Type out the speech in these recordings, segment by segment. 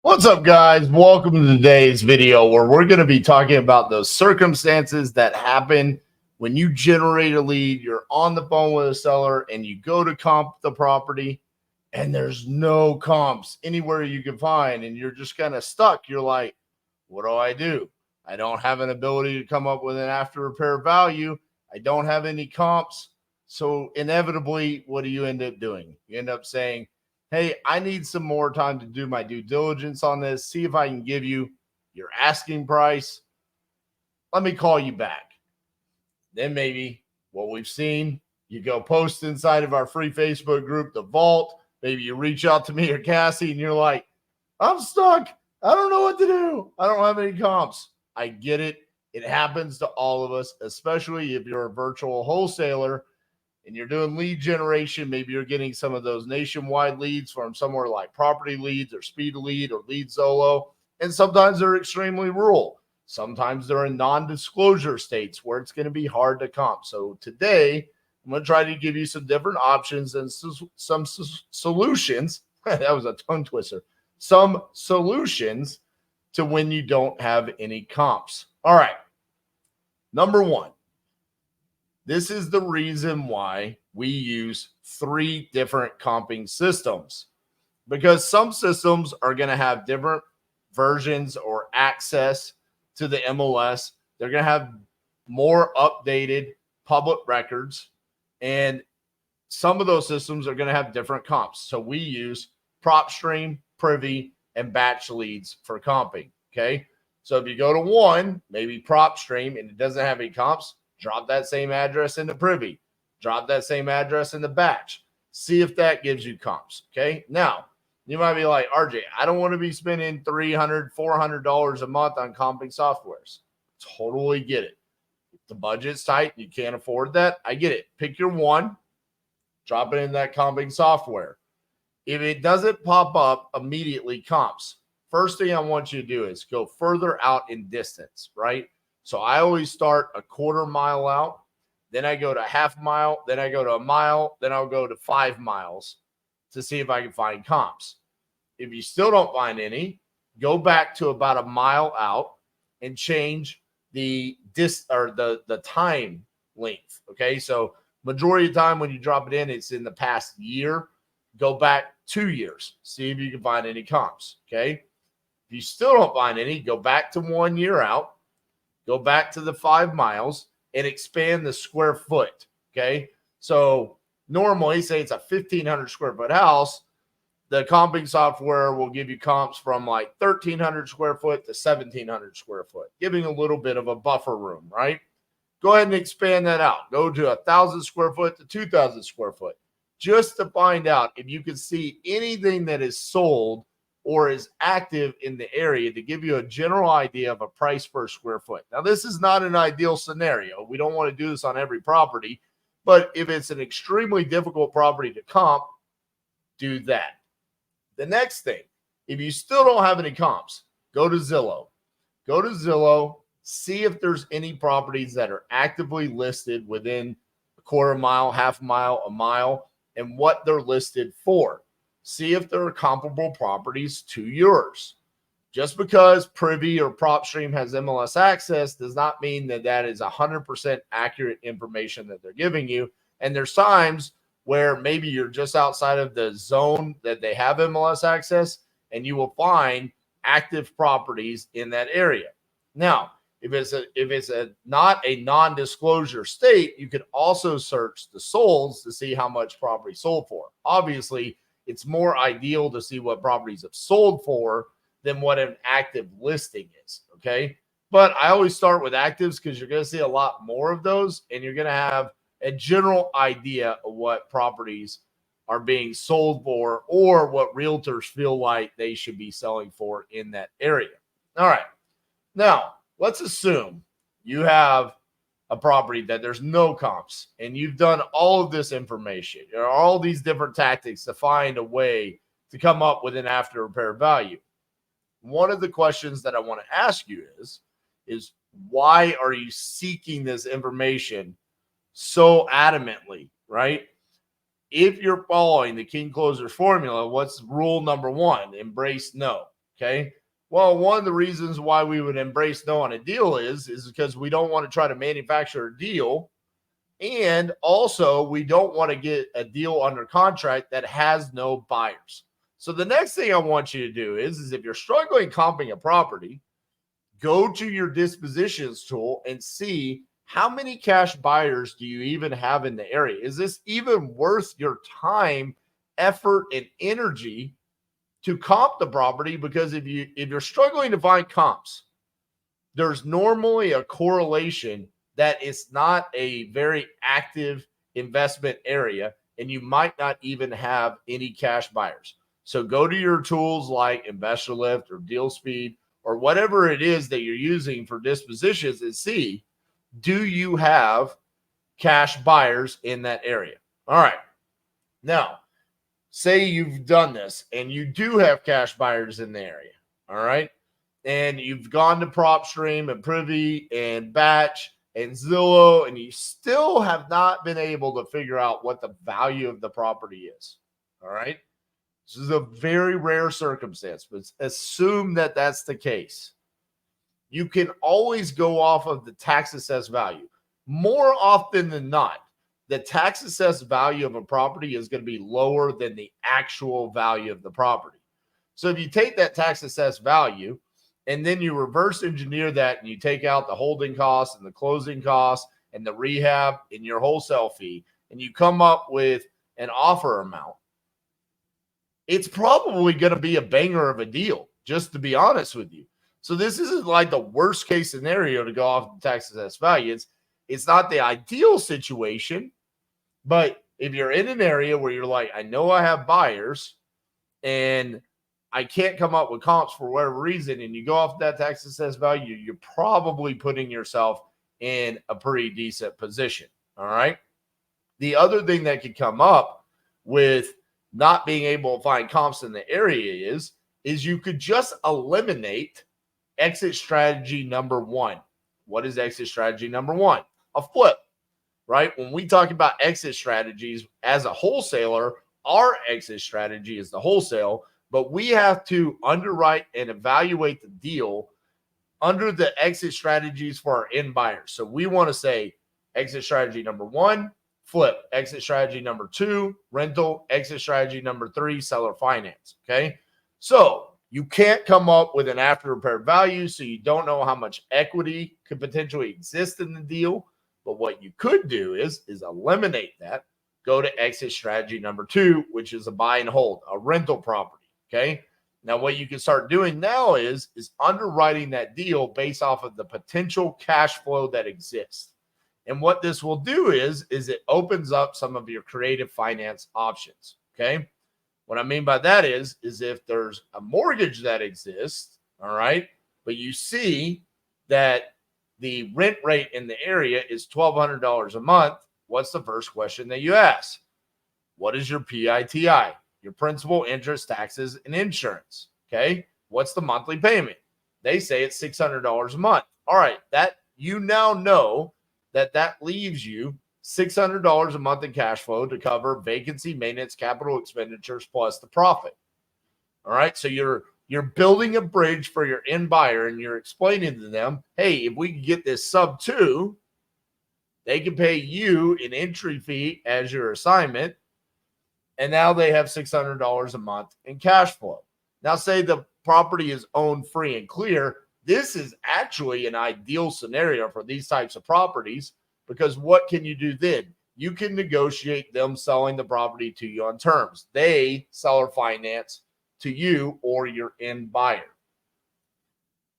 What's up, guys? Welcome to today's video where we're going to be talking about those circumstances that happen when you generate a lead, you're on the phone with a seller, and you go to comp the property, and there's no comps anywhere you can find, and you're just kind of stuck. You're like, what do I do? I don't have an ability to come up with an after repair value. I don't have any comps. So inevitably, what do you end up doing? You end up saying, hey, I need some more time to do my due diligence on this, see if I can give you your asking price. Let me call you back. Then maybe what we've seen, you go post inside of our free Facebook group, the Vault. Maybe you reach out to me or Cassie and you're like, I'm stuck. I don't know what to do. I don't have any comps. I get it. It happens to all of us, especially if you're a virtual wholesaler and you're doing lead generation. Maybe you're getting some of those nationwide leads from somewhere like Property Leads or Speed Lead or Lead Solo. And sometimes they're extremely rural. Sometimes they're in non-disclosure states where it's going to be hard to comp. So today, I'm going to try to give you some different options and some solutions. That was a tongue twister. Some solutions to when you don't have any comps. All right. Number one. This is the reason why we use 3 different comping systems, because some systems are going to have different versions or access to the MLS. They're going to have more updated public records, and some of those systems are going to have different comps. So we use PropStream, Privy, and Batch Leads for comping. Okay. So if you go to one, maybe PropStream, and it doesn't have any comps, drop that same address into Privy. Drop that same address into Batch. See if that gives you comps, okay? Now, you might be like, RJ, I don't want to be spending $300, $400 a month on comping softwares. Totally get it. If the budget's tight, you can't afford that, I get it. Pick your one, drop it in that comping software. If it doesn't pop up immediately comps, first thing I want you to do is go further out in distance, right? So I always start a quarter mile out, then I go to half mile, then I go to a mile, then I'll go to 5 miles to see if I can find comps. If you still don't find any, go back to about a mile out and change the time length. Okay, so majority of the time when you drop it in, it's in the past year. Go back 2 years, see if you can find any comps. Okay, if you still don't find any, go back to 1 year out. Go back to the 5 miles and expand the square foot. Okay. So normally, say it's a 1,500 square foot house, the comping software will give you comps from like 1,300 square foot to 1,700 square foot, giving a little bit of a buffer room, right? Go ahead and expand that out. Go to 1,000 square foot to 2,000 square foot, just to find out if you can see anything that is sold or is active in the area, to give you a general idea of a price per square foot. Now, this is not an ideal scenario. We don't want to do this on every property, but if it's an extremely difficult property to comp, do that. The next thing, if you still don't have any comps, go to Zillow. Go to Zillow, see if there's any properties that are actively listed within a quarter mile, half mile, a mile, and what they're listed for. See if there are comparable properties to yours. Just because Privy or PropStream has MLS access does not mean that that is 100% accurate information that they're giving you. And there's times where maybe you're just outside of the zone that they have MLS access, and you will find active properties in that area. Now, if it's not a non-disclosure state, you could also search the solds to see how much property sold for. Obviously, it's more ideal to see what properties have sold for than what an active listing is, okay? But I always start with actives because you're going to see a lot more of those, and you're going to have a general idea of what properties are being sold for or what realtors feel like they should be selling for in that area. All right. Now, let's assume you have a property that there's no comps, and you've done all of this information, all these different tactics to find a way to come up with an after repair value. One of the questions that I want to ask you is why are you seeking this information so adamantly, right? If you're following the King Closer's formula, what's rule number one? Embrace no. Okay. Well, one of the reasons why we would embrace no on a deal is because we don't want to try to manufacture a deal. And also, we don't want to get a deal under contract that has no buyers. So the next thing I want you to do is if you're struggling comping a property, go to your dispositions tool and see how many cash buyers do you even have in the area? Is this even worth your time, effort, and energy to comp the property? Because if you're struggling to find comps, there's normally a correlation that it's not a very active investment area, and you might not even have any cash buyers. So go to your tools like Investor Lift or Deal Speed or whatever it is that you're using for dispositions and see, do you have cash buyers in that area? All right. Now, say you've done this and you do have cash buyers in the area. All right. And you've gone to PropStream and Privy and Batch and Zillow, and you still have not been able to figure out what the value of the property is. All right. This is a very rare circumstance, but assume that that's the case. You can always go off of the tax assessed value. More often than not, the tax assessed value of a property is going to be lower than the actual value of the property. So if you take that tax assessed value and then you reverse engineer that and you take out the holding costs and the closing costs and the rehab and your wholesale fee, and you come up with an offer amount, it's probably going to be a banger of a deal, just to be honest with you. So this isn't like the worst case scenario to go off the tax assessed value. It's not the ideal situation, but if you're in an area where you're like, I know I have buyers and I can't come up with comps for whatever reason, and you go off that tax assessed value, you're probably putting yourself in a pretty decent position. All right. The other thing that could come up with not being able to find comps in the area is you could just eliminate exit strategy number one. What is exit strategy number one? A flip, right? When we talk about exit strategies as a wholesaler, our exit strategy is the wholesale, but we have to underwrite and evaluate the deal under the exit strategies for our end buyers. So we want to say exit strategy number one, flip. Exit strategy number two, rental. Exit strategy number three, seller finance. Okay. So you can't come up with an after repair value, so you don't know how much equity could potentially exist in the deal. But what you could do is eliminate that. Go to exit strategy number two, which is a buy and hold, a rental property. Okay. Now, what you can start doing now is underwriting that deal based off of the potential cash flow that exists. And what this will do is it opens up some of your creative finance options. Okay. What I mean by that is if there's a mortgage that exists, all right, but you see that the rent rate in the area is $1,200 a month, what's the first question that you ask? What is your PITI? Your principal, interest, taxes, and insurance. Okay. What's the monthly payment? They say it's $600 a month. All right. That you now know that leaves you $600 a month in cash flow to cover vacancy, maintenance, capital expenditures, plus the profit. All right. So you're building a bridge for your end buyer, and you're explaining to them, hey, if we can get this sub 2, they can pay you an entry fee as your assignment. And now they have $600 a month in cash flow. Now, say the property is owned free and clear. This is actually an ideal scenario for these types of properties, because what can you do then? You can negotiate them selling the property to you on terms. They seller finance to you or your end buyer.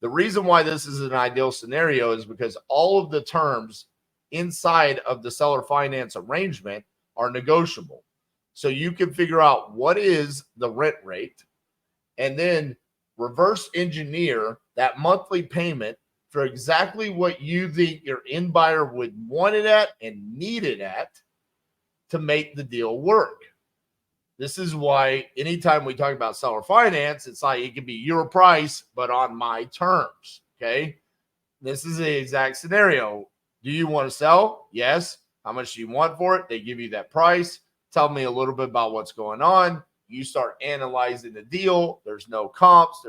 The reason why this is an ideal scenario is because all of the terms inside of the seller finance arrangement are negotiable. So you can figure out what is the rent rate and then reverse engineer that monthly payment for exactly what you think your end buyer would want it at and need it at to make the deal work. This is why anytime we talk about seller finance, it's like it can be your price, but on my terms. Okay. This is the exact scenario. Do you want to sell? Yes. How much do you want for it? They give you that price. Tell me a little bit about what's going on. You start analyzing the deal. There's no comps.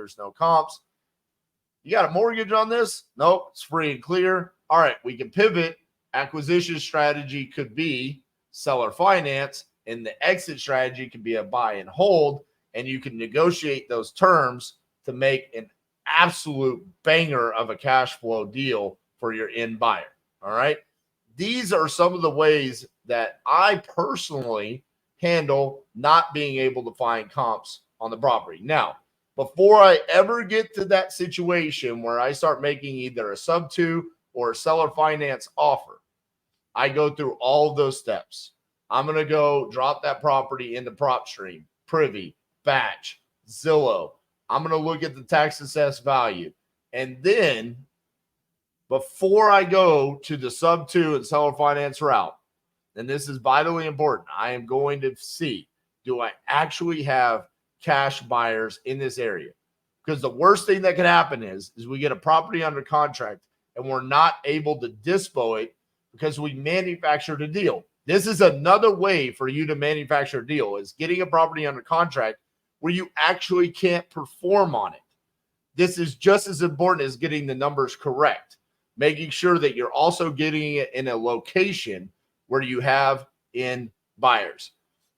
You got a mortgage on this? Nope, it's free and clear. All right, we can pivot. Acquisition strategy could be seller finance, and the exit strategy can be a buy and hold, and you can negotiate those terms to make an absolute banger of a cash flow deal for your end buyer. All right. These are some of the ways that I personally handle not being able to find comps on the property. Now, before I ever get to that situation where I start making either a sub-2 or a seller finance offer, I go through all of those steps. I'm going to go drop that property into PropStream, Privy, Batch, Zillow. I'm going to look at the tax assessed value. And then before I go to the sub-2 and seller finance route, and this is vitally important, I am going to see, do I actually have cash buyers in this area? Because the worst thing that could happen is we get a property under contract and we're not able to dispo it because we manufactured a deal. This is another way for you to manufacture a deal, is getting a property under contract where you actually can't perform on it. This is just as important as getting the numbers correct, making sure that you're also getting it in a location where you have in buyers.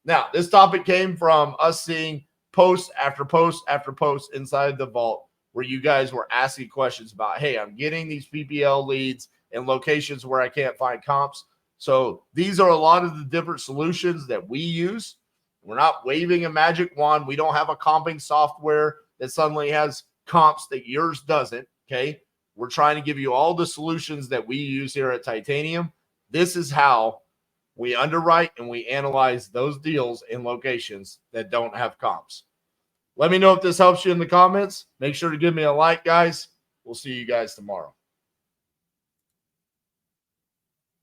Now, this topic came from us seeing post after post after post inside the vault where you guys were asking questions about, hey, I'm getting these PPL leads in locations where I can't find comps. So these are a lot of the different solutions that we use. We're not waving a magic wand. We don't have a comping software that suddenly has comps that yours doesn't, okay? We're trying to give you all the solutions that we use here at Titanium. This is how we underwrite and we analyze those deals in locations that don't have comps. Let me know if this helps you in the comments. Make sure to give me a like, guys. We'll see you guys tomorrow.